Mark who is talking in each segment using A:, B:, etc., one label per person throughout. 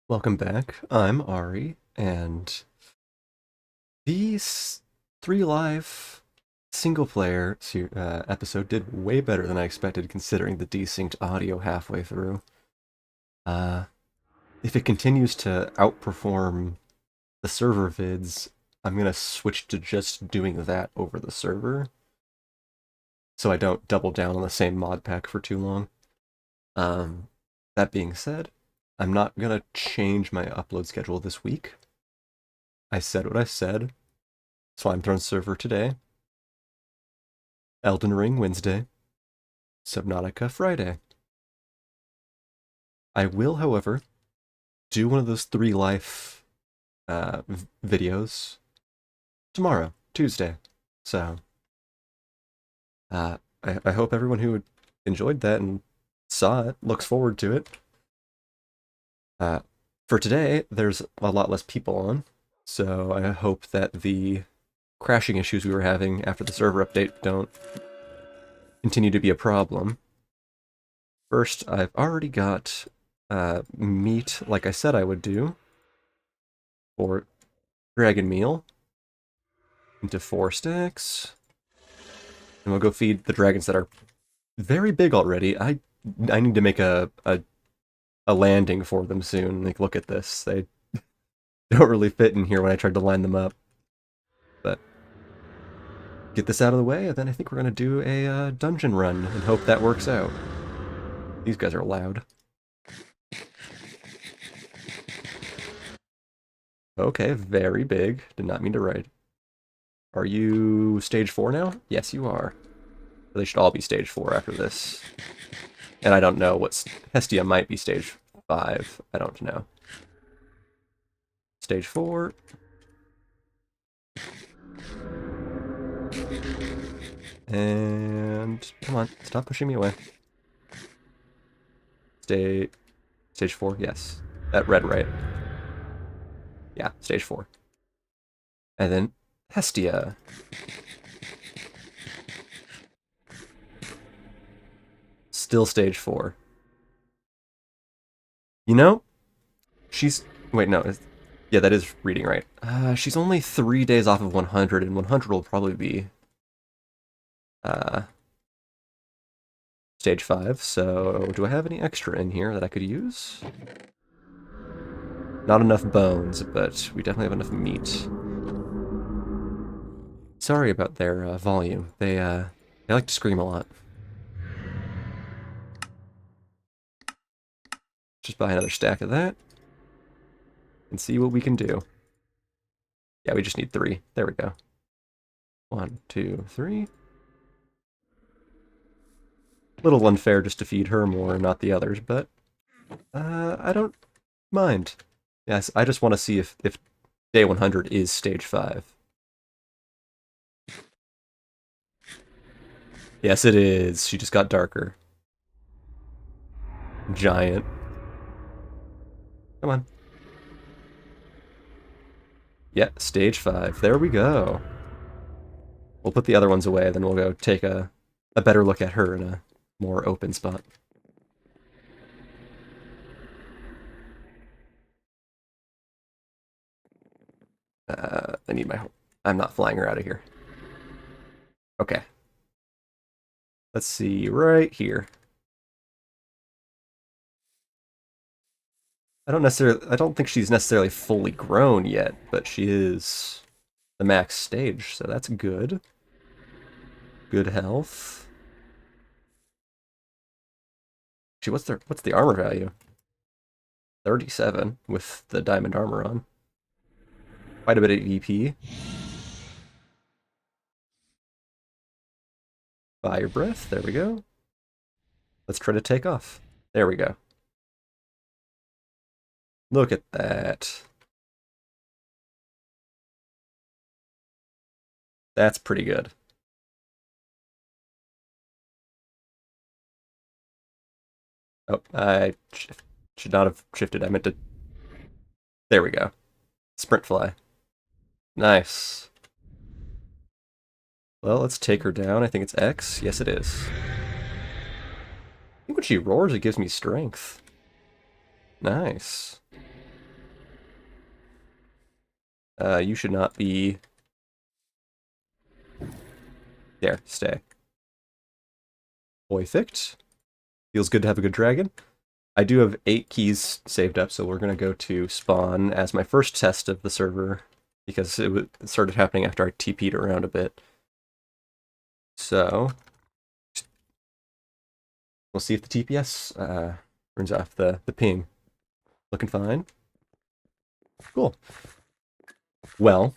A: Welcome back. I'm Ari, and these three live single player episode did way better than I expected considering the desynced audio halfway through. Uh, if it continues to outperform the server vids, I'm gonna switch to just doing that over the server so I don't double down on the same mod pack for too long. Um, that being said, I'm not gonna change my upload schedule this week. I said what I said. Slime Throne server today, Elden Ring Wednesday, Subnautica Friday. I will, however, do one of those three life videos tomorrow, Tuesday. So I hope everyone who enjoyed that and saw it looks forward to it. For today, there's a lot less people on, so I hope that the crashing issues we were having after the server update don't continue to be a problem. First, I've already got meat, like I said I would do, for dragon meal into 4 stacks. And we'll go feed the dragons that are very big already. I need to make a landing for them soon. Like, look at this. They don't really fit in here when I tried to line them up. But get this out of the way, and then I think we're going to do a dungeon run and hope that works out. These guys are loud. Okay, very big. Did not mean to write. Are you stage 4 now? Yes, you are. They should all be stage 4 after this. And I don't know what's... Hestia might be stage 5. I don't know. Stage 4. And... Come on, stop pushing me away. Stage 4, yes. That read right. Yeah, stage 4. And then Hestia. Still stage 4. You know, she's... Wait, no. Yeah, that is reading right. She's only 3 days off of 100, and 100 will probably be stage 5. So, do I have any extra in here that I could use? Not enough bones, but we definitely have enough meat. Sorry about their volume. They like to scream a lot. Just buy another stack of that and see what we can do. Yeah, we just need 3. There we go. 1, 2, 3. Little unfair just to feed her more and not the others, but I don't mind. Yes, I just want to see if day 100 is stage 5. Yes, it is. She just got darker. Giant. Come on. Yeah, stage 5. There we go. We'll put the other ones away, then we'll go take a better look at her in a more open spot. I need my... I'm not flying her out of here. Okay. Let's see, right here. I don't think she's necessarily fully grown yet, but she is the max stage, so that's good. Good health. Gee, what's the armor value? 37 with the diamond armor on. Quite a bit of EP. Fire breath, there we go. Let's try to take off. There we go. Look at that. That's pretty good. Oh, I should not have shifted. I meant to... There we go. Sprint fly. Nice. Well, let's take her down. I think it's X. Yes, it is. I think when she roars, it gives me strength. Nice. You should not be... There, stay. Perfect. Feels good to have a good dragon. I do have 8 keys saved up, so we're going to go to spawn as my first test of the server, because it started happening after I TP'd around a bit. So, we'll see if the TPS turns off the ping. Looking fine. Cool. Well,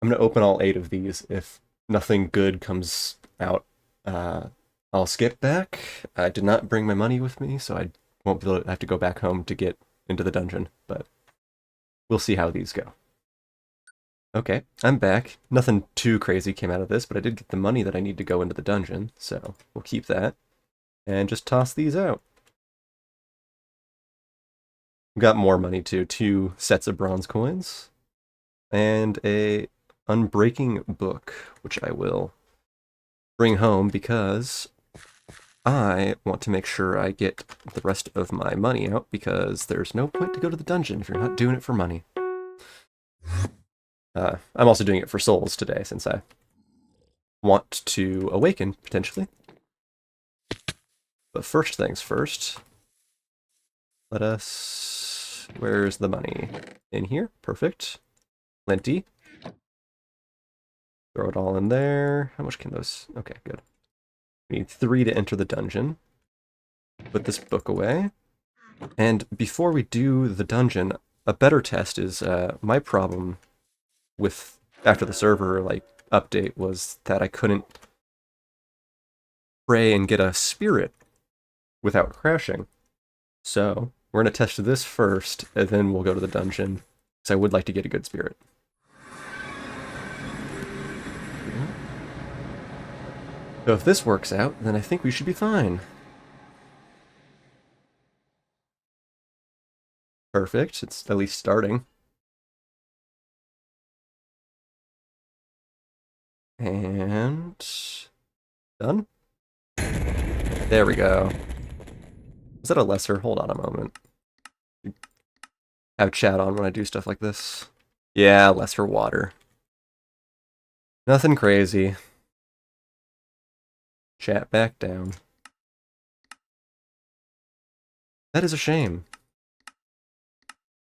A: I'm going to open all 8 of these. If nothing good comes out, I'll skip back. I did not bring my money with me, so I won't be able to have to go back home to get into the dungeon, but we'll see how these go. Okay, I'm back. Nothing too crazy came out of this, but I did get the money that I need to go into the dungeon, so we'll keep that. And just toss these out. Got more money too. 2 sets of bronze coins. And a unbreaking book, which I will bring home because I want to make sure I get the rest of my money out, because there's no point to go to the dungeon if you're not doing it for money. I'm also doing it for souls today, since I want to awaken, potentially. But first things first, let us... Where's the money? In here? Perfect. Plenty. Throw it all in there. How much can those... Okay, good. We need 3 to enter the dungeon. Put this book away. And before we do the dungeon, a better test is my problem with after the server update was that I couldn't pray and get a spirit without crashing. So we're going to test this first, and then we'll go to the dungeon, because I would like to get a good spirit. So if this works out, then I think we should be fine. Perfect, it's at least starting. And... done? There we go. Is that a lesser? Hold on a moment. Have chat on when I do stuff like this. Yeah, lesser water. Nothing crazy. Chat back down. That is a shame.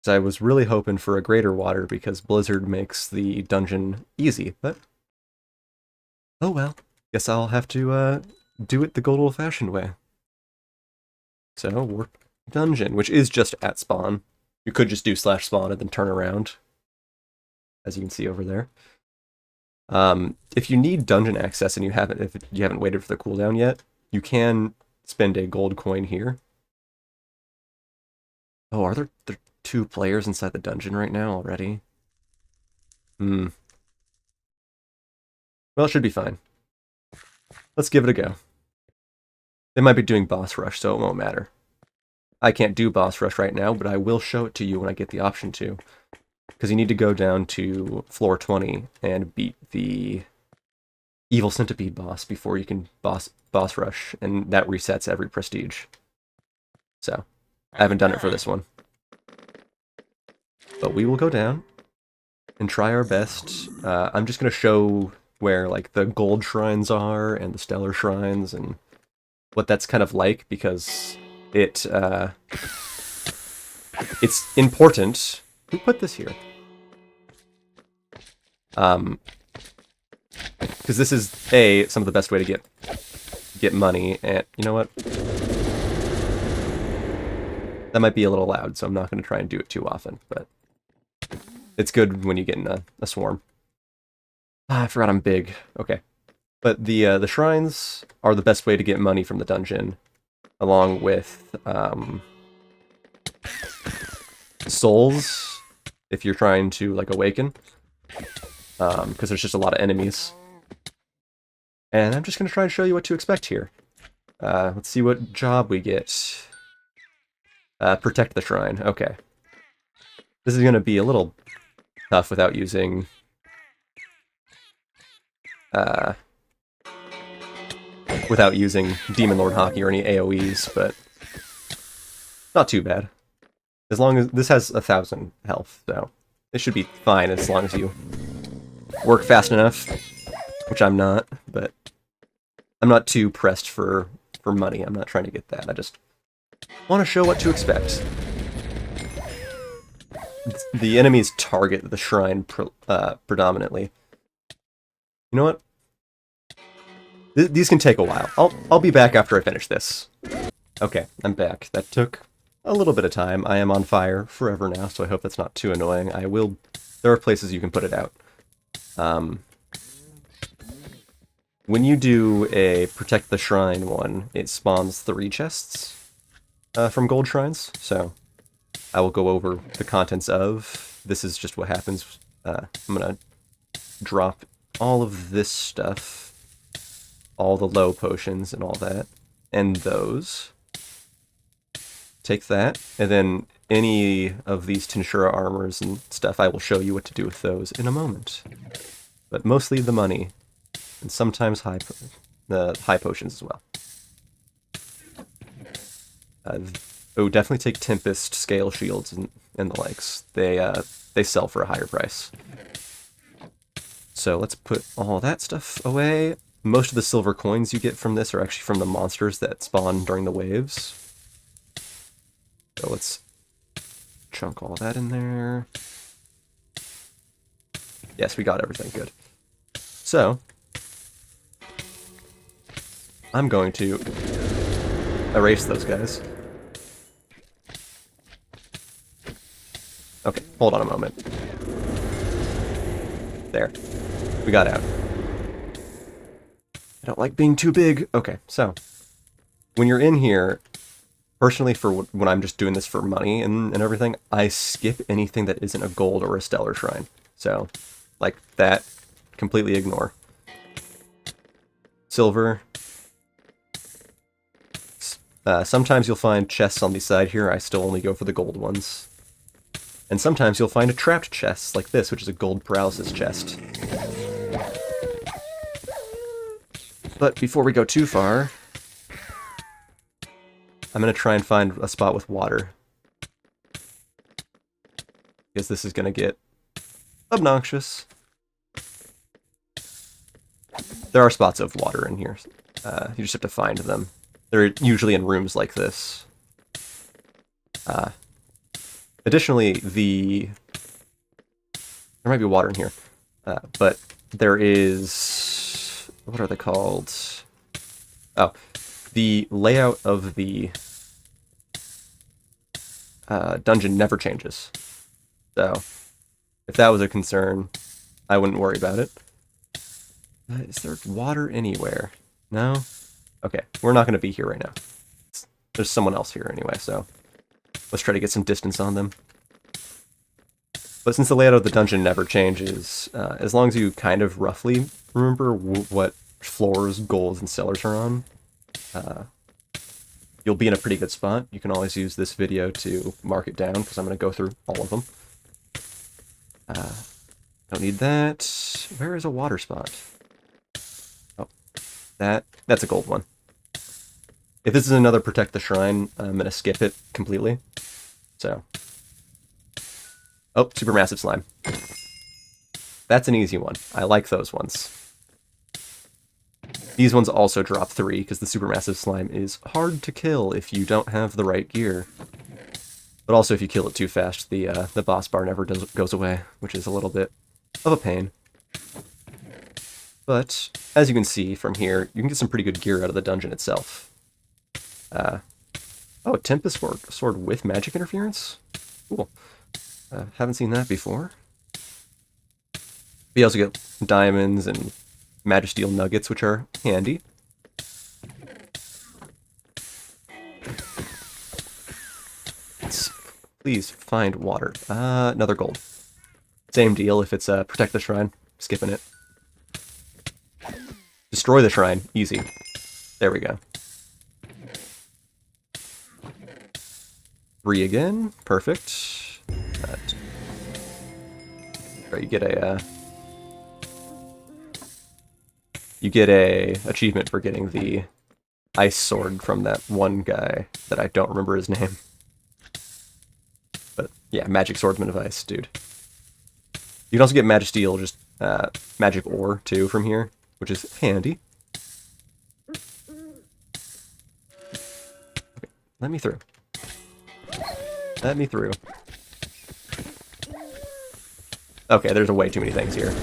A: I was really hoping for a greater water because Blizzard makes the dungeon easy, but... oh well. Guess I'll have to do it the good old-fashioned way. So, warp dungeon, which is just at spawn. You could just do /spawn and then turn around, as you can see over there. If you need dungeon access and if you haven't waited for the cooldown yet, you can spend a gold coin here. Oh, are there 2 players inside the dungeon right now already? Well, it should be fine. Let's give it a go. They might be doing boss rush, so it won't matter. I can't do boss rush right now, but I will show it to you when I get the option to. Because you need to go down to floor 20 and beat the evil centipede boss before you can boss rush, and that resets every prestige. So, I haven't done it for this one. But we will go down and try our best. I'm just going to show where the gold shrines are and the stellar shrines and what that's kind of like, because it's important. Who put this here? Because this is some of the best way to get money, and you know what? That might be a little loud, so I'm not going to try and do it too often, but it's good when you get in a swarm. Ah, I forgot I'm big. Okay. But the shrines are the best way to get money from the dungeon, along with souls, if you're trying to awaken, because there's just a lot of enemies. And I'm just going to try and show you what to expect here. Let's see what job we get. Protect the shrine. Okay. This is going to be a little tough without using... Demon Lord Hockey or any AoEs, but not too bad. As long as this has 1,000 health, so it should be fine as long as you work fast enough, which I'm not, but I'm not too pressed for money. I'm not trying to get that. I just want to show what to expect. The enemies target the shrine predominantly. You know what? These can take a while. I'll be back after I finish this. Okay, I'm back. That took a little bit of time. I am on fire forever now, so I hope that's not too annoying. There are places you can put it out. When you do a Protect the Shrine one, it spawns 3 chests from gold shrines, so I will go over the contents of. This is just what happens. I'm gonna drop all of this stuff, all the low potions and all that, and those. Take that, and then any of these tensura armors and stuff, I will show you what to do with those in a moment. But mostly the money, and sometimes high potions as well. Definitely take Tempest scale shields and the likes. They sell for a higher price. So let's put all that stuff away. Most of the silver coins you get from this are actually from the monsters that spawn during the waves. So let's chunk all that in there. Yes, we got everything good. So, I'm going to erase those guys. Okay, hold on a moment. There. We got out. I don't like being too big. Okay, so, when you're in here, personally, for when I'm just doing this for money and everything, I skip anything that isn't a gold or a stellar shrine. So, like that, completely ignore. Silver. Sometimes you'll find chests on the side here. I still only go for the gold ones. And sometimes you'll find a trapped chest like this, which is a gold paralysis chest. But before we go too far, I'm going to try and find a spot with water. Because this is going to get obnoxious. There are spots of water in here. You just have to find them. They're usually in rooms like this. Additionally, there might be water in here. But there is... What are they called? Oh, the layout of the dungeon never changes. So, if that was a concern, I wouldn't worry about it. Is there water anywhere? No? Okay, we're not going to be here right now. There's someone else here anyway, so let's try to get some distance on them. But since the layout of the dungeon never changes, as long as you kind of roughly remember what floors, golds, and cellars are on, you'll be in a pretty good spot. You can always use this video to mark it down, because I'm going to go through all of them. Don't need that. Where is a water spot? Oh, that's a gold one. If this is another Protect the Shrine, I'm going to skip it completely. So. Oh, supermassive slime. That's an easy one. I like those ones. These ones also drop 3, because the supermassive slime is hard to kill if you don't have the right gear. But also if you kill it too fast, the boss bar never goes away, which is a little bit of a pain. But, as you can see from here, you can get some pretty good gear out of the dungeon itself. Oh, a Tempest sword with magic interference? Cool. Haven't seen that before. You also get diamonds and magisteel nuggets, which are handy. Let's please find water. Another gold. Same deal if it's Protect the Shrine. Skipping it. Destroy the shrine. Easy. There we go. 3 again. Perfect. Right, you get a achievement for getting the ice sword from that one guy that I don't remember his name. But yeah, magic swordsman of ice, dude. You can also get magic steel, just magic ore too from here, which is handy. Okay, let me through. Let me through. Okay, there's way too many things here.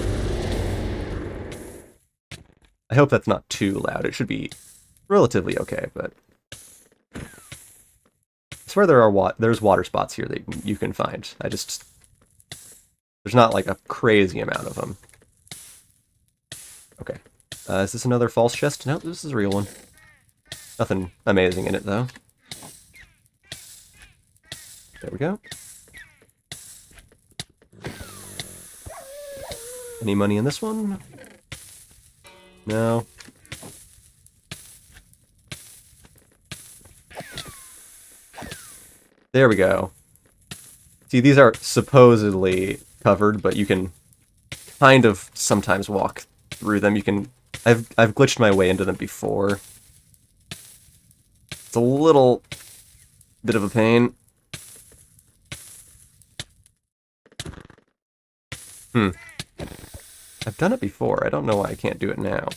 A: I hope that's not too loud. It should be relatively okay, but I swear there's water spots here that you can find. There's not like a crazy amount of them. Okay. Is this another false chest? No, this is a real one. Nothing amazing in it, though. There we go. Any money in this one? No. There we go. See, these are supposedly covered, but you can kind of sometimes walk through them. You can... I've glitched my way into them before. It's a little bit of a pain. I've done it before. I don't know why I can't do it now.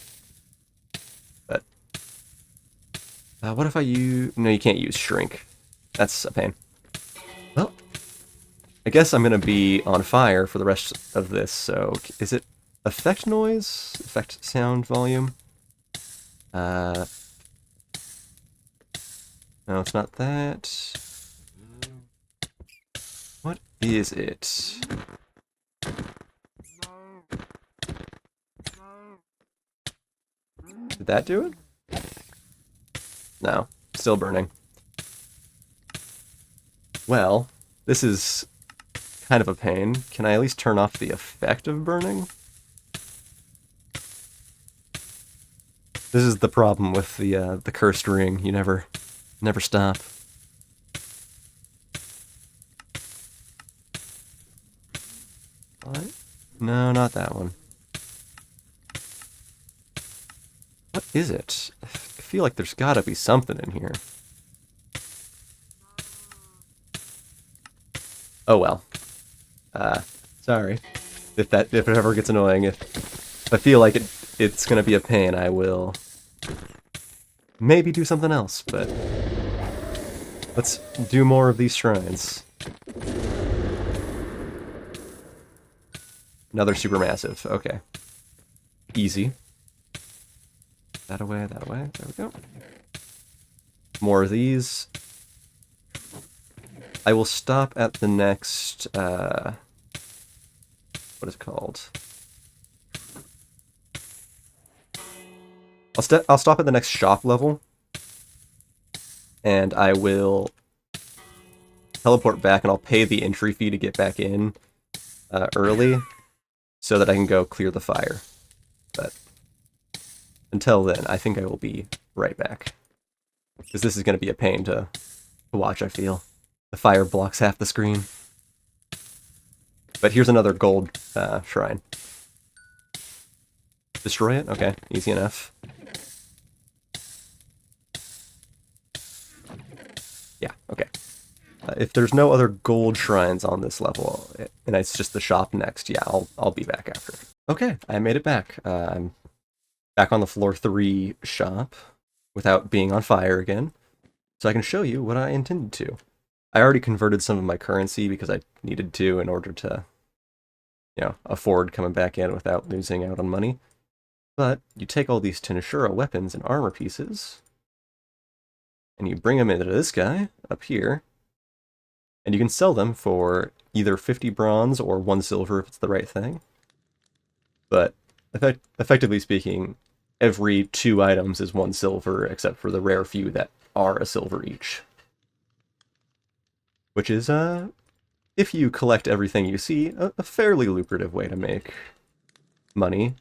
A: But what if I use... No, you can't use shrink. That's a pain. Well, I guess I'm going to be on fire for the rest of this, so... Is it effect noise? Effect sound volume? No, it's not that. What is it? Did that do it? No, still burning. Well, this is kind of a pain. Can I at least turn off the effect of burning? This is the problem with the cursed ring. You never stop. What? No, not that one. What is it? I feel like there's gotta be something in here. Oh well. Sorry. If it ever gets annoying, if I feel like it's gonna be a pain, I will maybe do something else, but let's do more of these shrines. Another supermassive. Okay. Easy. That away, that away. There we go. More of these. I will stop at the next, what is it called? I'll stop at the next shop level, and I will teleport back, and I'll pay the entry fee to get back in early, so that I can go clear the fire. But until then, I think I will be right back, because this is going to be a pain to watch, I feel. The fire blocks half the screen. But here's another gold shrine. Destroy it? Okay, easy enough. Yeah, okay. If there's no other gold shrines on this level, and it's just the shop next, yeah, I'll be back after. Okay, I made it back. I'm back on the floor 3 shop without being on fire again, so I can show you what I intended to. I already converted some of my currency because I needed to in order to, afford coming back in without losing out on money. But you take all these tensura weapons and armor pieces, and you bring them into this guy up here, and you can sell them for either 50 bronze or 1 silver if it's the right thing. But effectively speaking, every 2 items is 1 silver, except for the rare few that are a silver each. Which is, if you collect everything you see, a fairly lucrative way to make money.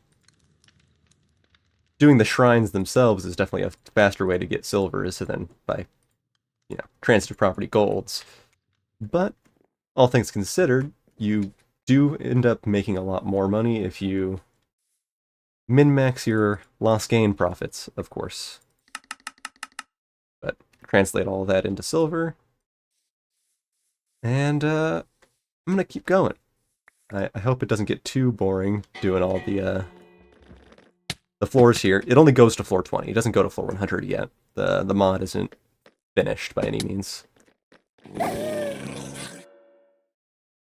A: Doing the shrines themselves is definitely a faster way to get silvers than by, transitive property golds. But, all things considered, you do end up making a lot more money if you min-max your loss gain profits, of course. But translate all that into silver. And I'm going to keep going. I hope it doesn't get too boring doing all the floors here. It only goes to floor 20. It doesn't go to floor 100 yet. The mod isn't finished by any means.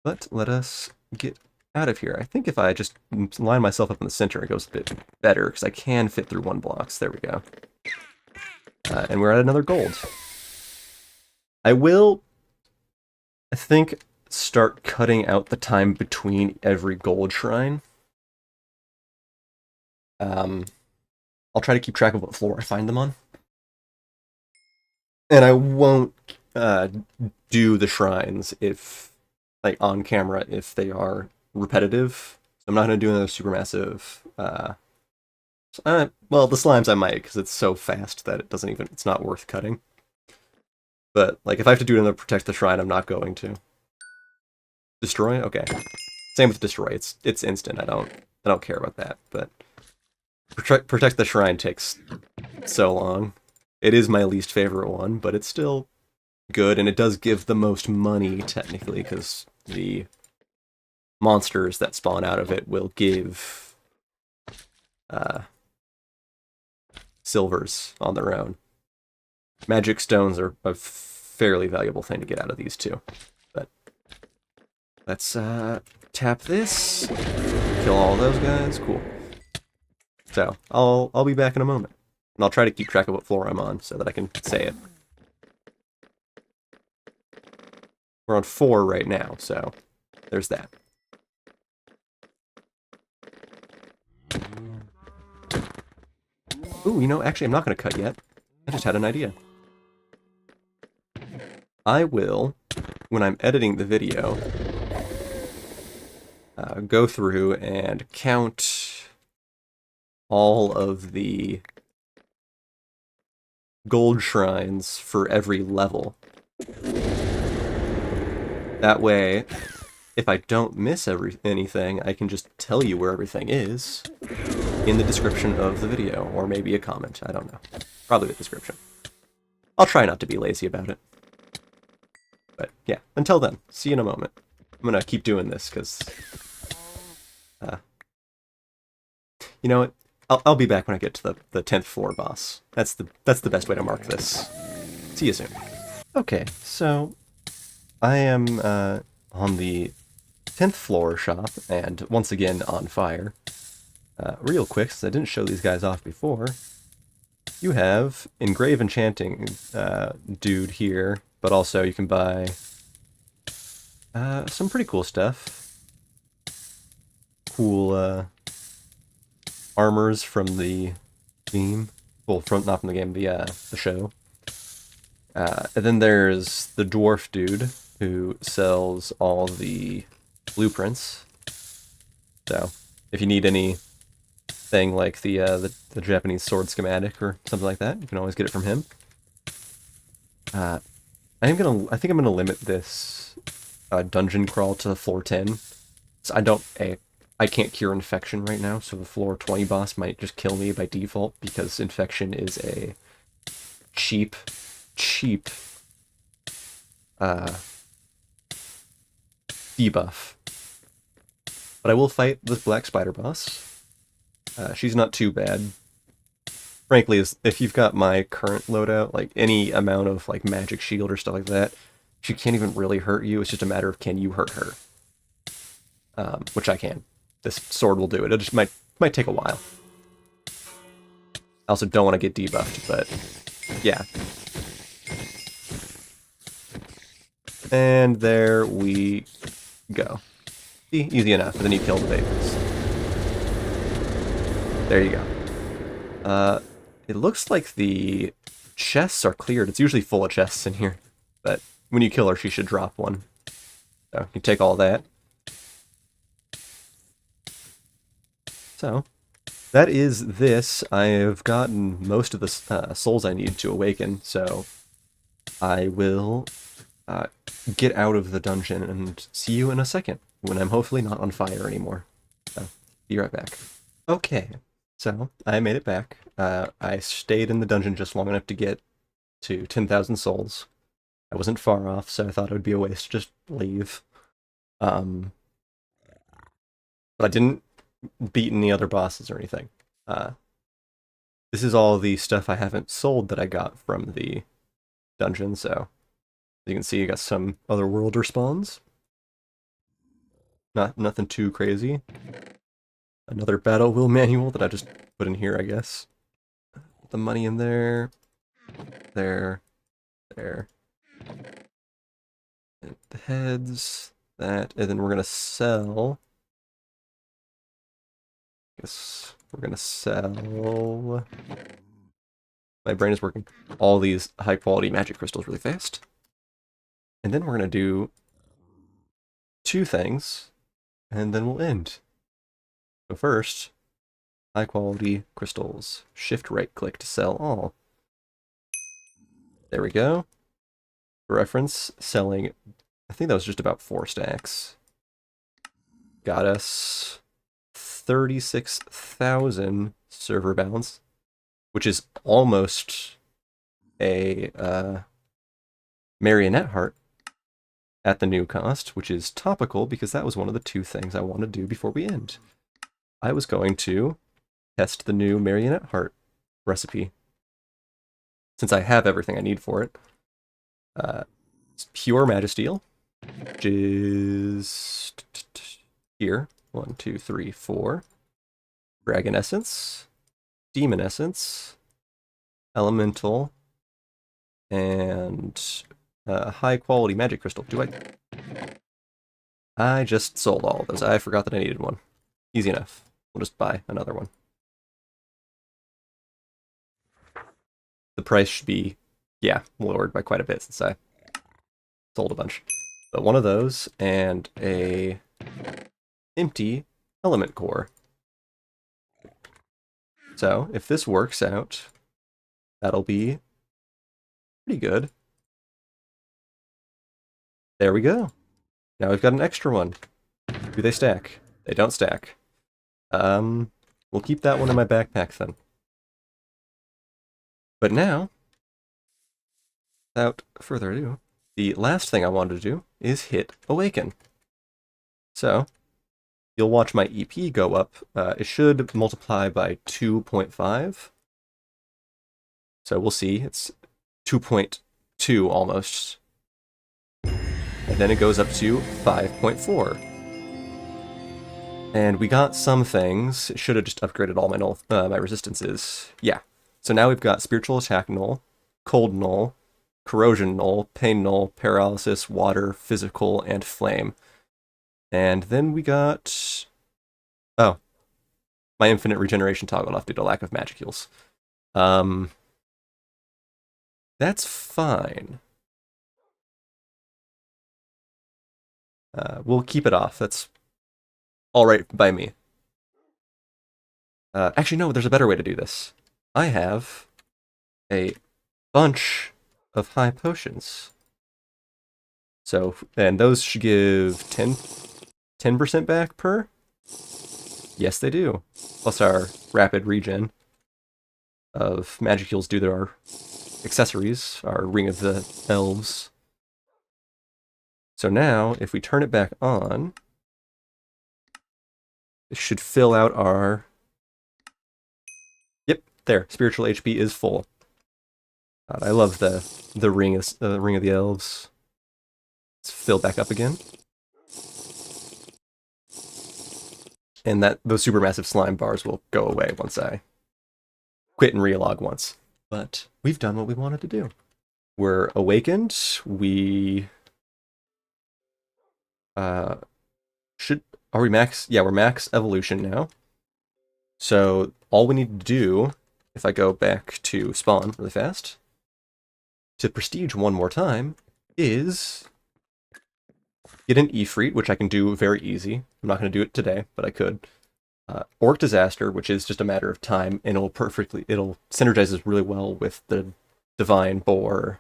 A: But let us get out of here. I think if I just line myself up in the center, it goes a bit better, because I can fit through one blocks. There we go. And we're at another gold. I will, I think, start cutting out the time between every gold shrine. I'll try to keep track of what floor I find them on. And I won't do the shrines if, like, on camera if they are repetitive. So I'm not going to do another supermassive. Well, the slimes I might, because it's so fast that it's not worth cutting. But, like, if I have to do another protect the shrine, I'm not going to. Destroy? Okay. Same with destroy. It's instant. I don't care about that. But protect the shrine takes so long. It is my least favorite one, but it's still good, and it does give the most money, technically, because the monsters that spawn out of it will give silvers on their own. Magic stones are a fairly valuable thing to get out of these two. But let's tap this, kill all those guys. Cool. So I'll be back in a moment, and I'll try to keep track of what floor I'm on so that I can say it. We're on 4 right now, so there's that. Ooh, you know, actually I'm not going to cut yet. I just had an idea. I will, when I'm editing the video, go through and count all of the gold shrines for every level. That way, if I don't miss anything, I can just tell you where everything is in the description of the video, or maybe a comment, I don't know. Probably the description. I'll try not to be lazy about it. But yeah, until then, see you in a moment. I'm gonna keep doing this, because... you know what? I'll be back when I get to the 10th floor boss. That's the best way to mark this. See you soon. Okay, so I am on the 10th floor shop, and once again on fire. Real quick, since I didn't show these guys off before, you have Engrave Enchanting dude here, but also you can buy some pretty cool stuff. Cool armors from the game. Well, not from the game, the show. And then there's the dwarf dude who sells all the blueprints. So if you need anything like the Japanese sword schematic or something like that, you can always get it from him. I think I'm gonna limit this dungeon crawl to floor 10. So I can't cure infection right now, so the floor 20 boss might just kill me by default, because infection is a cheap debuff. But I will fight this black spider boss. She's not too bad. Frankly, if you've got my current loadout, like any amount of like magic shield or stuff like that, she can't even really hurt you. It's just a matter of can you hurt her. Which I can. This sword will do it. It just might take a while. I also don't want to get debuffed, but yeah. And there we go. See? Easy enough. And then you kill the babies. There you go. It looks like the chests are cleared. It's usually full of chests in here. But when you kill her, she should drop one. So you take all that. So, that is this. I have gotten most of the souls I need to awaken, so I will get out of the dungeon and see you in a second, when I'm hopefully not on fire anymore. So, be right back. Okay, so I made it back. I stayed in the dungeon just long enough to get to 10,000 souls. I wasn't far off, so I thought it would be a waste to just leave. But I didn't beat any other bosses or anything. Uh, this is all the stuff I haven't sold that I got from the dungeon, so you can see I got some other worlder spawns. Nothing too crazy. Another battle wheel manual that I just put in here, I guess. Put the money in there. There. There. And the heads. That. And then we're gonna sell. I guess we're gonna sell. My brain is working. All these high quality magic crystals really fast. And then we're gonna do 2 things. And then we'll end. So first, high quality crystals. Shift right click to sell all. There we go. For reference, selling, I think that was just about 4 stacks. Got us 36,000 server balance, which is almost a marionette heart at the new cost, which is topical because that was one of the 2 things I want to do before we end. I was going to test the new marionette heart recipe, since I have everything I need for it. It's pure magisteel, which is here. 1, 2, 3, 4. Dragon essence, demon essence, elemental, and high quality magic crystal. I just sold all of those. I forgot that I needed one. Easy enough. We'll just buy another one. The price should be, yeah, lowered by quite a bit since I sold a bunch. But one of those and a empty element core. So if this works out, that'll be pretty good. There we go. Now we've got an extra one. Do they stack? They don't stack. We'll keep that one in my backpack then. But now, without further ado, the last thing I wanted to do is hit Awaken. So, you'll watch my EP go up. It should multiply by 2.5. So we'll see. It's 2.2 almost. And then it goes up to 5.4. And we got some things. Should have just upgraded all my null, my resistances. Yeah. So now we've got Spiritual Attack Null, Cold Null, Corrosion Null, Pain Null, Paralysis, Water, Physical, and Flame. And then we got... Oh. My Infinite Regeneration toggled off due to lack of magic heals. That's fine. We'll keep it off. That's alright by me. Actually, no, there's a better way to do this. I have a bunch of high potions. So, and those should give 10% back per? Yes, they do. Plus our rapid regen of magic heals due to our accessories, our Ring of the Elves. So now, if we turn it back on, it should fill out our... Yep, there. Spiritual HP is full. God, I love the Ring of the Elves. Let's fill back up again. And those supermassive slime bars will go away once I quit and relog once. But we've done what we wanted to do. We're awakened. We are we max? Yeah, we're max evolution now. So all we need to do, if I go back to spawn really fast, to prestige one more time, is get an Ifrit, which I can do very easy. I'm not going to do it today, but I could. Orc Disaster, which is just a matter of time, and it'll synergizes really well with the Divine Boar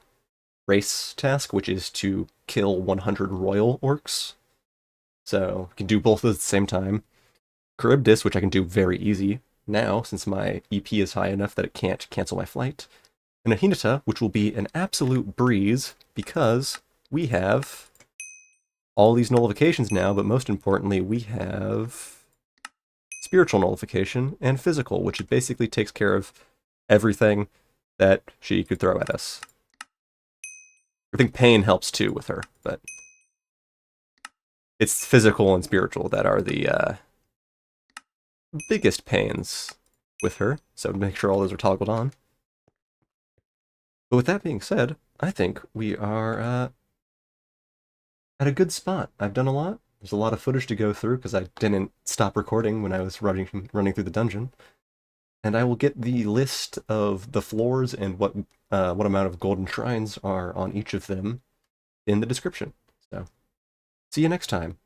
A: race task, which is to kill 100 royal orcs. So, I can do both at the same time. Charybdis, which I can do very easy now, since my EP is high enough that it can't cancel my flight. And a Hinata, which will be an absolute breeze, because we have all these nullifications now, but most importantly, we have spiritual nullification, and physical, which it basically takes care of everything that she could throw at us. I think pain helps too with her, but it's physical and spiritual that are the biggest pains with her, so make sure all those are toggled on. But with that being said, I think we are at a good spot. I've done a lot. There's a lot of footage to go through because I didn't stop recording when I was running through the dungeon. And I will get the list of the floors and what amount of golden shrines are on each of them in the description. So, see you next time.